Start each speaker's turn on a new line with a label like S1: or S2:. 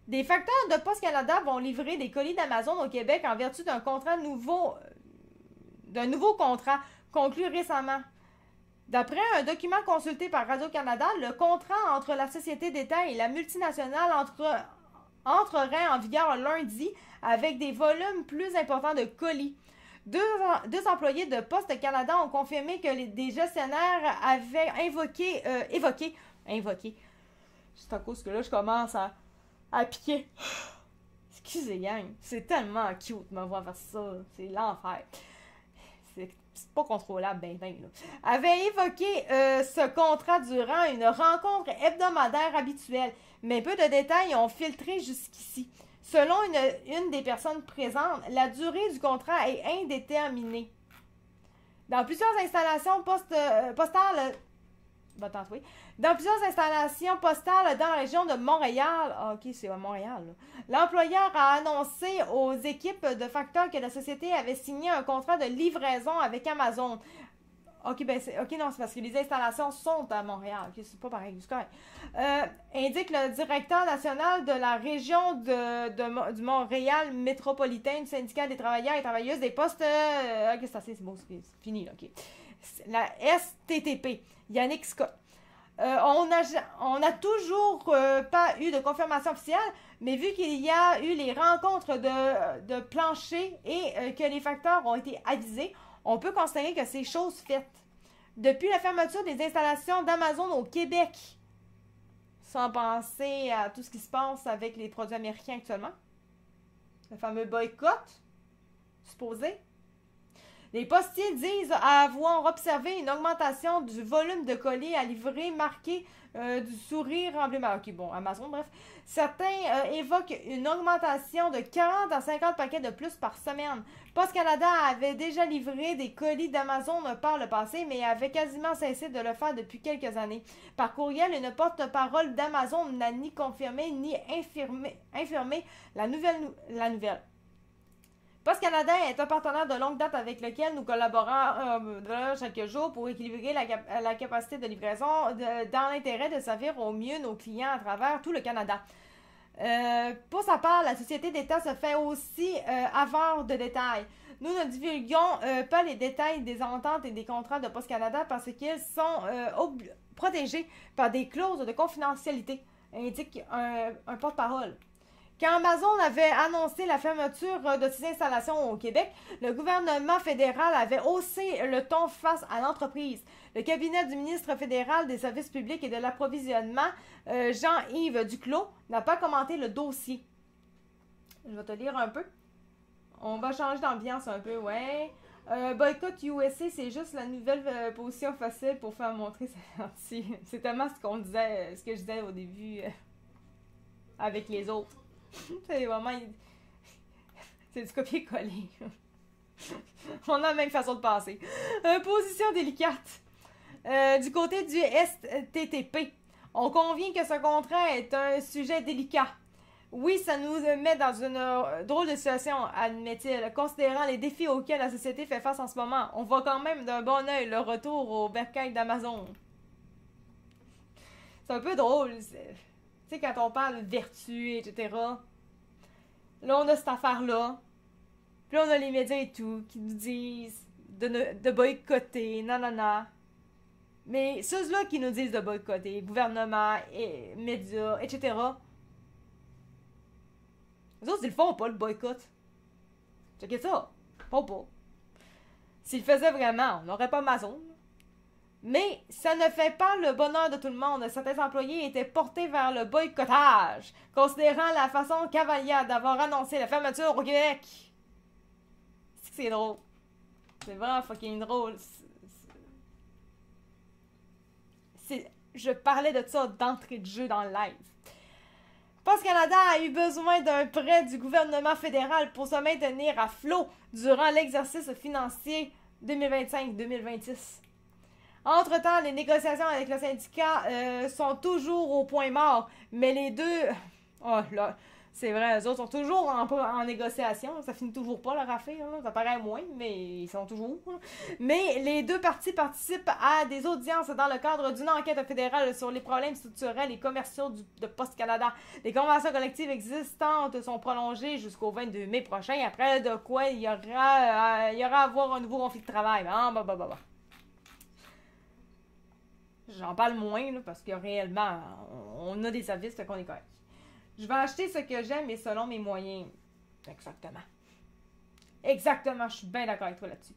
S1: Des facteurs de Post Canada vont livrer des colis d'Amazon au Québec en vertu d'un nouveau contrat conclu récemment. D'après un document consulté par Radio-Canada, le contrat entre la société d'État et la multinationale entrerait en vigueur lundi avec des volumes plus importants de colis. Deux employés de Poste Canada ont confirmé que des gestionnaires avaient évoqué. C'est à cause que là, je commence à piquer. Excusez, gang. C'est tellement cute de me voir faire ça. C'est l'enfer. C'est pas contrôlable, là. Avait évoqué ce contrat durant une rencontre hebdomadaire habituelle, mais peu de détails ont filtré jusqu'ici. Selon une des personnes présentes, la durée du contrat est indéterminée. Dans plusieurs installations postales... Dans plusieurs installations postales dans la région de Montréal, ok, c'est à Montréal, l'employeur a annoncé aux équipes de facteurs que la société avait signé un contrat de livraison avec Amazon. Ok, non, c'est parce que les installations sont à Montréal. Ok, c'est pas pareil, c'est correct. Indique le directeur national de la région du Montréal métropolitain du syndicat des travailleurs et travailleuses des postes. Ok, c'est bon, c'est fini, là, ok. La STTP, Yannick Scott. On n'a toujours pas eu de confirmation officielle, mais vu qu'il y a eu les rencontres de plancher et que les facteurs ont été avisés, on peut considérer que c'est chose faite. Depuis la fermeture des installations d'Amazon au Québec, sans penser à tout ce qui se passe avec les produits américains actuellement, le fameux boycott, supposé, les postiers disent avoir observé une augmentation du volume de colis à livrer marqué du sourire emblématique. Ok, bon, Amazon, bref. Certains évoquent une augmentation de 40 à 50 paquets de plus par semaine. Post Canada avait déjà livré des colis d'Amazon par le passé, mais avait quasiment cessé de le faire depuis quelques années. Par courriel, une porte-parole d'Amazon n'a ni confirmé ni infirmé la nouvelle. Post Canada est un partenaire de longue date avec lequel nous collaborons chaque jour pour équilibrer la capacité de livraison dans l'intérêt de servir au mieux nos clients à travers tout le Canada. Pour sa part, la société d'État se fait aussi avare de détails. Nous ne divulguons pas les détails des ententes et des contrats de Post Canada parce qu'ils sont protégés par des clauses de confidentialité, indique un porte-parole. Quand Amazon avait annoncé la fermeture de ses installations au Québec, le gouvernement fédéral avait haussé le ton face à l'entreprise. Le cabinet du ministre fédéral des services publics et de l'approvisionnement, Jean-Yves Duclos, n'a pas commenté le dossier. Je vais te lire un peu. On va changer d'ambiance un peu, ouais. Boycott USA, c'est juste la nouvelle position facile pour faire montrer sa sortie. C'est tellement ce qu'on disait, ce que je disais au début avec les autres. C'est vraiment... C'est du copier-coller. On a la même façon de penser. Position délicate. Du côté du STTP, on convient que ce contrat est un sujet délicat. Oui, ça nous met dans une drôle de situation, admet-il, considérant les défis auxquels la société fait face en ce moment. On voit quand même d'un bon œil le retour au bercail d'Amazon. C'est un peu drôle. Tu sais, quand on parle de vertu, etc. Là, on a cette affaire-là. Puis là, on a les médias et tout qui nous disent de boycotter, nanana. Mais ceux-là qui nous disent de boycotter, gouvernement, et médias, etc. Les autres, ils le font pas, le boycott. Checkez ça. Font pas. S'ils le faisaient vraiment, on n'aurait pas Amazon. Mais ça ne fait pas le bonheur de tout le monde. Certains employés étaient portés vers le boycottage, considérant la façon cavalière d'avoir annoncé la fermeture au Québec. C'est drôle. C'est vraiment fucking drôle. Je parlais de ça d'entrée de jeu dans le live. Post Canada a eu besoin d'un prêt du gouvernement fédéral pour se maintenir à flot durant l'exercice financier 2025-2026. Entre-temps, les négociations avec le syndicat sont toujours au point mort, mais les deux... Oh là, C'est vrai, eux autres sont toujours en négociation. Ça finit toujours pas leur affaire. Là. Ça paraît moins, mais ils sont toujours. Là. Mais les deux parties participent à des audiences dans le cadre d'une enquête fédérale sur les problèmes structurels et commerciaux de Poste Canada. Les conventions collectives existantes sont prolongées jusqu'au 22 mai prochain. Après de quoi il y aura à avoir un nouveau conflit de travail. J'en parle moins là, parce que réellement, on a des services, fait qu'on est correct. Je vais acheter ce que j'aime et selon mes moyens. Exactement. Exactement, je suis bien d'accord avec toi là-dessus.